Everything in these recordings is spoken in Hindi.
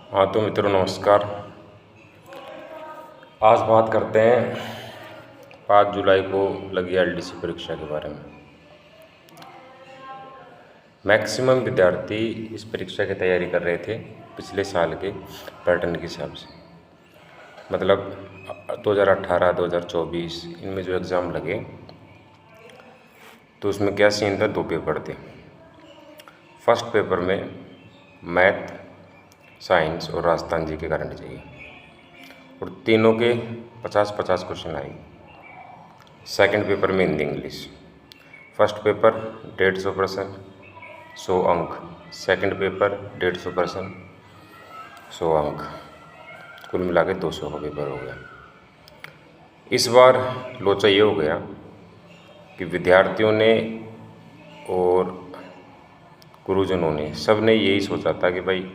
हाँ तो मित्रों नमस्कार। आज बात करते हैं 5 जुलाई को लगी एलडीसी परीक्षा के बारे में। मैक्सिमम विद्यार्थी इस परीक्षा की तैयारी कर रहे थे पिछले साल के पैटर्न के हिसाब से, मतलब 2018, 2024 इनमें जो एग्ज़ाम लगे तो उसमें क्या सीन था, 2 पेपर थे। फर्स्ट पेपर में मैथ, साइंस और राजस्थान जी के करंट चाहिए और तीनों के 50-50 क्वेश्चन आए। सेकंड पेपर में हिंदी इंग्लिश। फर्स्ट पेपर 150 प्रश्न 100 अंक, सेकंड पेपर 150 प्रश्न 100 अंक, कुल मिला के 200 का पेपर हो गया। इस बार लोचा ये हो गया कि विद्यार्थियों ने और गुरुजनों ने सब ने यही सोचा था कि भाई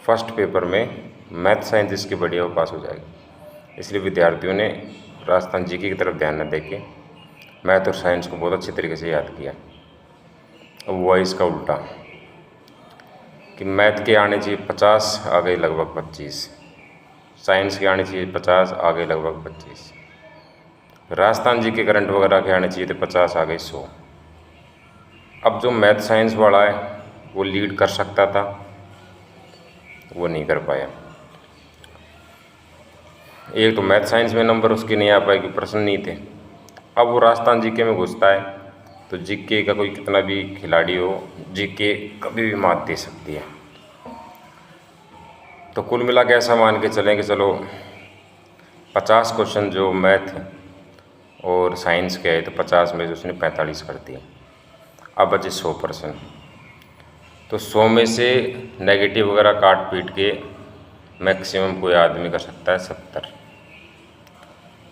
फर्स्ट पेपर में मैथ साइंस जिसकी बढ़िया वो पास हो जाएगी, इसलिए विद्यार्थियों ने राजस्थान जीके की तरफ ध्यान न देके मैथ और साइंस को बहुत अच्छे तरीके से याद किया। अब हुआ इसका उल्टा कि मैथ के आने चाहिए 50, आ गए लगभग 25, साइंस के आने चाहिए 50, आ गए लगभग 25, राजस्थान जी के करंट वगैरह के आने चाहिए थे 50, आ गए 100। अब जो मैथ साइंस वाला है वो लीड कर सकता था, वो नहीं कर पाया। एक तो मैथ साइंस में नंबर उसके नहीं आ पाए कि प्रश्न नहीं थे। अब वो राजस्थान जीके में घुसता है तो जीके का कोई कितना भी खिलाड़ी हो, जीके कभी भी मात दे सकती है। तो कुल मिला के ऐसा मान के चलें कि चलो 50 क्वेश्चन जो मैथ और साइंस के आए तो 50 में उसने 45 कर दिए, अब बचे 100 प्रश्न। तो 100 में से नेगेटिव वगैरह काट पीट के मैक्सिमम कोई आदमी कर सकता है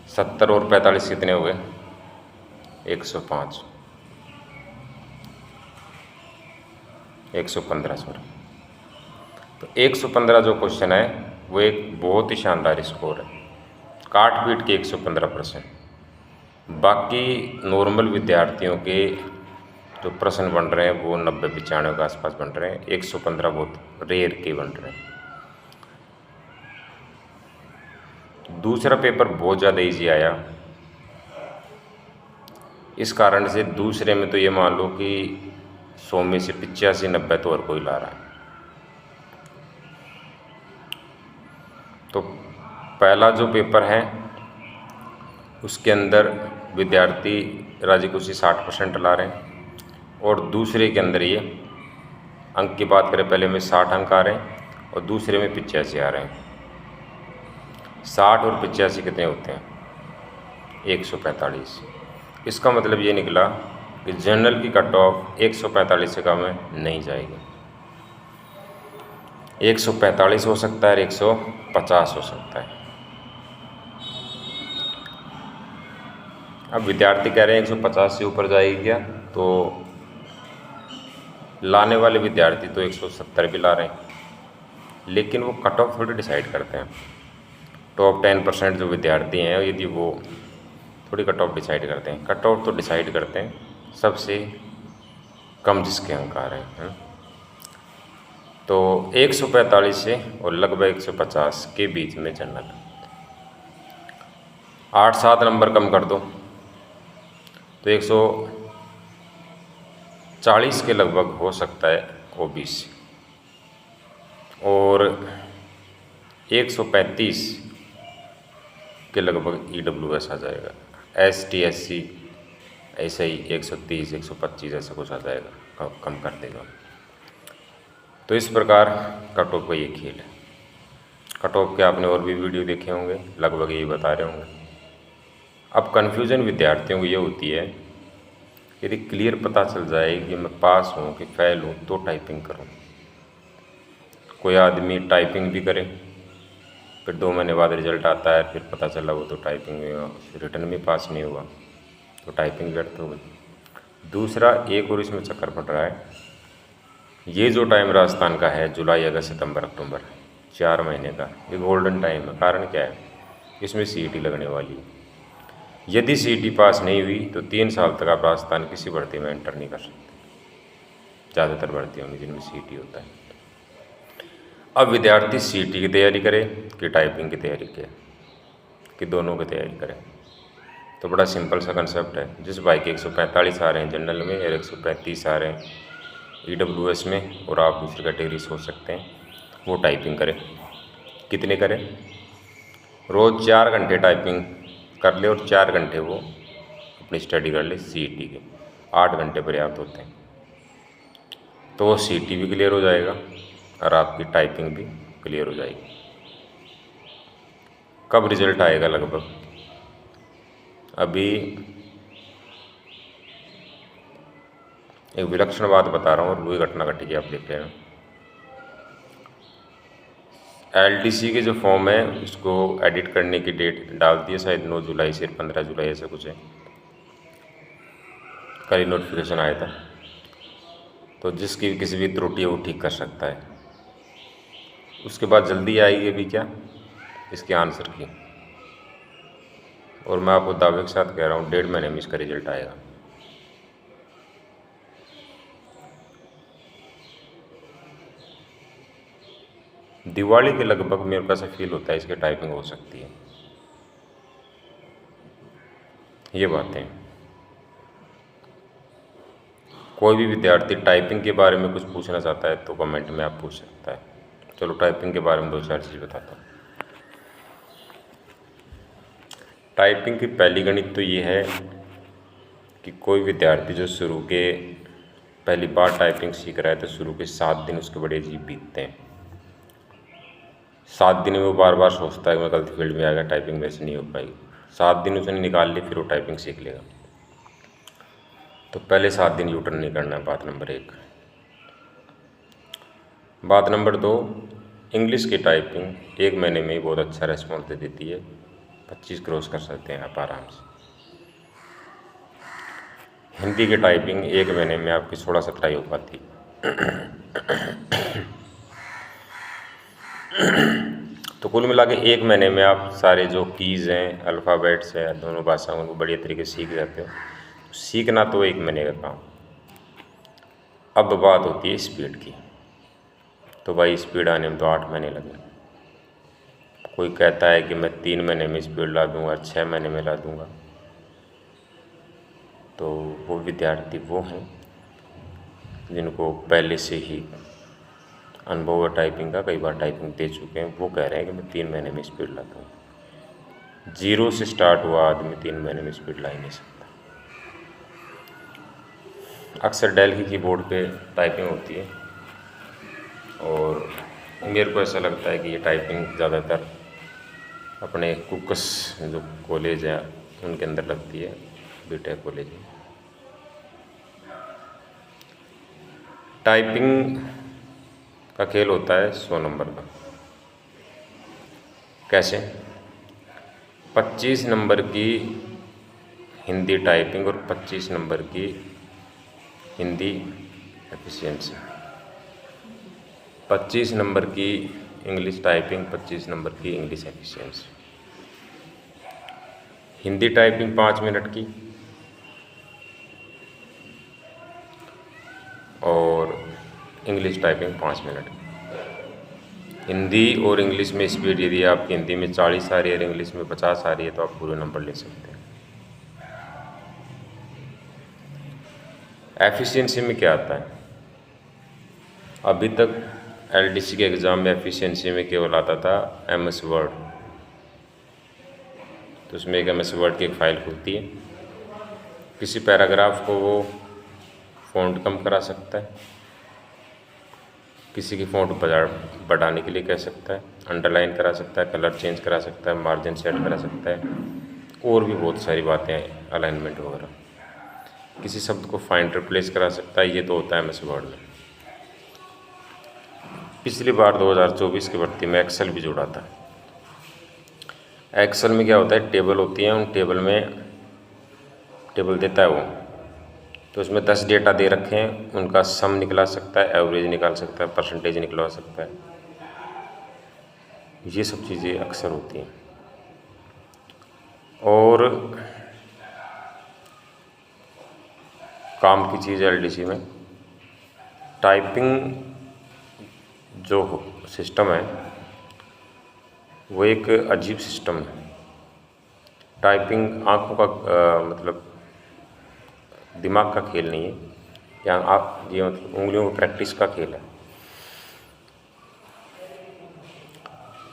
70 और 45 कितने हो गए, 105, 115 सॉरी। तो 115 जो क्वेश्चन है वो एक बहुत ही शानदार स्कोर है, काट पीट के 115 प्रश्न। बाकी नॉर्मल विद्यार्थियों के जो प्रश्न बन रहे हैं वो 90-95 के आसपास बन रहे हैं, 115 बहुत रेयर के बन रहे हैं। दूसरा पेपर बहुत ज़्यादा इजी आया, इस कारण से दूसरे में तो ये मान लो कि 100 में से 85-90 तो और कोई ला रहा है। तो पहला जो पेपर है उसके अंदर विद्यार्थी राजी खुशी 60% ला रहे हैं और दूसरे के अंदर ये अंक की बात करें, पहले में 60 अंक आ रहे हैं और दूसरे में 85 आ रहे हैं। 60 और 85 कितने होते हैं, 145। इसका मतलब ये निकला कि जनरल की कट ऑफ 145 से कम में नहीं जाएगी, 145 हो सकता है, 150 हो सकता है। अब विद्यार्थी कह रहे हैं 150 से ऊपर जाएगी क्या, तो लाने वाले विद्यार्थी तो 170 भी ला रहे हैं, लेकिन वो कट ऑफ थोड़ी डिसाइड करते हैं। टॉप 10% जो विद्यार्थी हैं यदि वो थोड़ी कट ऑफ डिसाइड करते हैं, कट ऑफ तो डिसाइड करते हैं सबसे कम जिसके अंक आ रहे हैं। तो 145 से और लगभग 150 के बीच में जनरल, 8-7 नंबर कम कर दो तो 140 के लगभग हो सकता है ओबीसी, और 135 के लगभग ईडब्ल्यूएस आ जाएगा, एसटी एससी ऐसे ही 130, 125 ऐसा कुछ आ जाएगा, कम कर देगा। तो इस प्रकार कट ऑफ का ये खेल है। कट ऑफ के आपने और भी वीडियो देखे होंगे, लगभग यही बता रहे होंगे। अब कन्फ्यूज़न विद्यार्थियों को ये होती है, यदि क्लियर पता चल जाए कि मैं पास हूँ कि फेल हूँ तो टाइपिंग करूँ। कोई आदमी टाइपिंग भी करे, फिर 2 महीने बाद रिजल्ट आता है, फिर पता चला वो तो टाइपिंग में रिटर्न में पास नहीं हुआ, तो टाइपिंग व्यर्थ हो गई। दूसरा एक और इसमें चक्कर पड़ रहा है, ये जो टाइम राजस्थान का है जुलाई, अगस्त, सितंबर, अक्टूबर, 4 महीने का ये गोल्डन टाइम है। कारण क्या है, इसमें सीईटी लगने वाली है। यदि सीईटी पास नहीं हुई तो 3 साल तक आप राजस्थान किसी भर्ती में एंटर नहीं कर सकते, ज़्यादातर भर्तियों में जिनमें सीईटी होता है। अब विद्यार्थी सीटी की तैयारी करे कि टाइपिंग की तैयारी करे कि दोनों की तैयारी करें। तो बड़ा सिंपल सा कंसेप्ट है। जिस भाई के 145 आ रहे हैं जनरल में और 135 आ रहे हैं ईडब्ल्यूएस में, और आप दूसरी कैटेगरी सोच सकते हैं, वो टाइपिंग करें। कितने करें? रोज़ 4 घंटे टाइपिंग कर ले और 4 घंटे वो अपनी स्टडी कर ले सीईटी की। 8 घंटे पर्याप्त होते हैं। तो वो सीईटी भी क्लियर हो जाएगा और आपकी टाइपिंग भी क्लियर हो जाएगी। कब रिजल्ट आएगा? लगभग अभी एक विलक्षण बात बता रहा हूँ और वही घटना घटेगी, आप देख लेना। एलडीसी के जो फॉर्म है उसको एडिट करने की डेट डाल दी है, शायद 9 जुलाई से 15 जुलाई ऐसा कुछ है। कल ही नोटिफिकेशन आया था। तो जिसकी भी किसी भी त्रुटि है वो ठीक कर सकता है। उसके बाद जल्दी आएगी अभी क्या इसके आंसर की, और मैं आपको दावे के साथ कह रहा हूँ 1.5 महीने में इसका रिजल्ट आएगा। दिवाली के लगभग मेरे को ऐसा फील होता है इसकी टाइपिंग हो सकती है। ये बातें, कोई भी विद्यार्थी टाइपिंग के बारे में कुछ पूछना चाहता है तो कमेंट में आप पूछ सकता है। चलो टाइपिंग के बारे में 2-4 चीज़ बताता हूँ। टाइपिंग की पहली गणित तो ये है कि कोई विद्यार्थी जो शुरू के पहली बार टाइपिंग सीख रहा है तो शुरू के 7 दिन उसके बड़े अजीब बीतते हैं। 7 दिन में वो बार बार सोचता है मैं गलती फील्ड में आ गया, टाइपिंग वैसे नहीं हो पाएगी। 7 दिन उसने निकाल लिए, फिर वो टाइपिंग सीख लेगा। तो पहले 7 दिन यूटर्न नहीं करना है, बात नंबर 1। बात नंबर 2, इंग्लिश की टाइपिंग 1 महीने में ही बहुत अच्छा रेस्पॉन्स दे देती है। 25 क्रॉस कर सकते हैं आप आराम से। हिंदी की टाइपिंग 1 महीने में आपकी 16-17 हो पाती तो कुल मिला के 1 महीने में आप सारे जो कीज़ हैं, अल्फ़ाबेट्स हैं, दोनों भाषाओं को बढ़िया तरीके से सीख जाते हो। सीखना तो 1 महीने का काम। अब बात होती है स्पीड की। तो भाई स्पीड आने में तो 8 महीने लगे। कोई कहता है कि मैं 3 महीने में स्पीड ला दूँगा, 6 महीने में ला दूँगा। तो वो विद्यार्थी वो हैं जिनको पहले से ही अनुभव है टाइपिंग का, कई बार टाइपिंग दे चुके हैं। वो कह रहे हैं कि मैं 3 महीने में स्पीड लाता हूँ। 0 से स्टार्ट हुआ आदमी 3 महीने में स्पीड ला ही नहीं सकता। अक्सर डेल की कीबोर्ड पे टाइपिंग होती है और मेरे को ऐसा लगता है कि ये टाइपिंग ज़्यादातर अपने कुकस जो कॉलेज है उनके अंदर लगती है, बीटेक कॉलेज में। टाइपिंग का खेल होता है 100 नंबर का। कैसे? 25 नंबर की हिंदी टाइपिंग और 25 नंबर की हिंदी एफिशिएंसी। 25 नंबर की इंग्लिश टाइपिंग, 25 नंबर की English efficiency. Hindi typing 5 minute की और इंग्लिश टाइपिंग 5 मिनट की। हिंदी और इंग्लिश में स्पीड यदि आपकी हिंदी में 40 आ रही है और इंग्लिश में 50 आ रही है तो आप पूरे नंबर ले सकते हैं। एफिशिएंसी में क्या आता है? अभी तक एलडीसी के एग्ज़ाम में एफिशिएंसी में केवल आता था एमएस वर्ड। तो उसमें एक एमएस वर्ड की एक फ़ाइल खुलती है, किसी पैराग्राफ को वो फ़ॉन्ट कम करा सकता है, किसी की फ़ॉन्ट बढ़ाने के लिए कह सकता है, अंडरलाइन करा सकता है, कलर चेंज करा सकता है, मार्जिन सेट करा सकता है, और भी बहुत सारी बातें, अलाइनमेंट वगैरह। किसी शब्द को फाइंड रिप्लेस करा सकता है। ये तो होता है एमएस वर्ड में। पिछली बार 2024 की भर्ती में एक्सेल भी जुड़ा था। एक्सेल में क्या होता है, टेबल होती है, उन टेबल में टेबल देता है वो, तो उसमें 10 डेटा दे रखे हैं, उनका सम निकला सकता है, एवरेज निकाल सकता है, परसेंटेज निकलवा सकता है। ये सब चीज़ें अक्सर होती हैं। और काम की चीज़ है एलडीसी में टाइपिंग जो सिस्टम है वो एक अजीब सिस्टम है। टाइपिंग आँखों का मतलब दिमाग का खेल नहीं है, या आप ये मतलब उंगलियों की प्रैक्टिस का खेल है।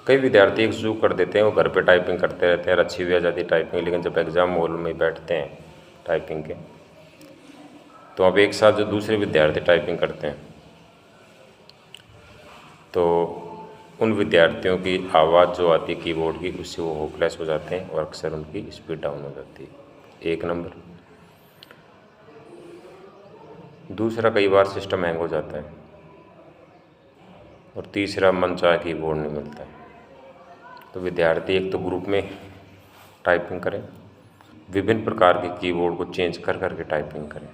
कई विद्यार्थी एक शुरू कर देते हैं, वो घर पे टाइपिंग करते रहते हैं, अच्छी भी आ जाती है टाइपिंग, लेकिन जब एग्ज़ाम हॉल में बैठते हैं टाइपिंग के, तो अब एक साथ जो दूसरे विद्यार्थी टाइपिंग करते हैं, तो उन विद्यार्थियों की आवाज़ जो आती है कीबोर्ड की, उससे वो होपलेस हो जाते हैं और अक्सर उनकी स्पीड डाउन हो जाती है। एक नंबर। दूसरा, कई बार सिस्टम हैंग हो जाता है। और तीसरा, मनचाहे कीबोर्ड नहीं मिलता है। तो विद्यार्थी एक तो ग्रुप में टाइपिंग करें, विभिन्न प्रकार के कीबोर्ड को चेंज कर करके टाइपिंग करें।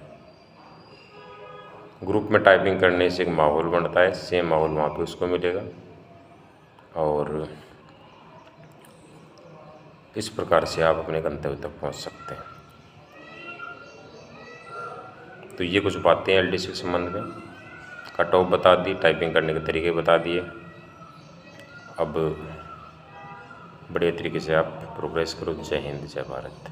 ग्रुप में टाइपिंग करने से एक माहौल बनता है, सेम माहौल वहाँ पे उसको मिलेगा, और इस प्रकार से आप अपने गंतव्य तक पहुँच सकते हैं। तो ये कुछ बातें हैं एलडीसी के संबंध में। कट ऑफ बता दी, टाइपिंग करने के तरीके बता दिए। अब बढ़िया तरीके से आप प्रोग्रेस करो। जय हिंद, जय भारत।